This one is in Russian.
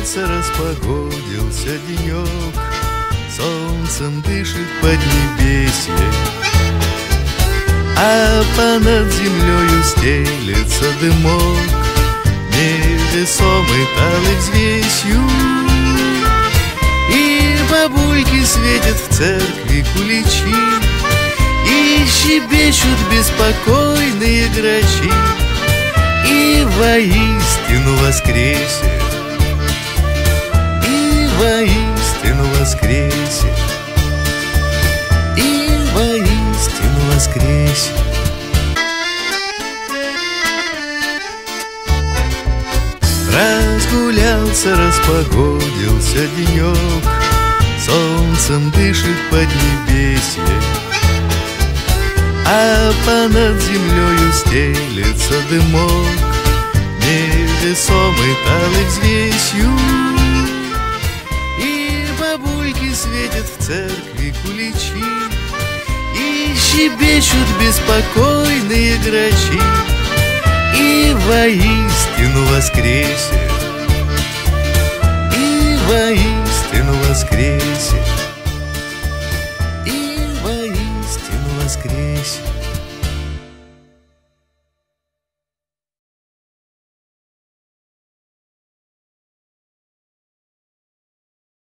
Разгулялся, распогодился денек, солнцем дышит поднебесье, а понад землею стелется дымок, невесомый талой взвесью. И бабульки светят в церкви куличи, и щебечут беспокойные грачи, и воистину воскресе, и воистину воскресе, и воистину воскресе. Разгулялся, распогодился денек, солнцем дышит поднебесье, а понад землею стелется дымок, невесомый талой взвесью. И бабульки светят в церкви куличи, и щебечут беспокойные грачи, и воистину воскресе, и воистину воскресе, и воистину воскресе.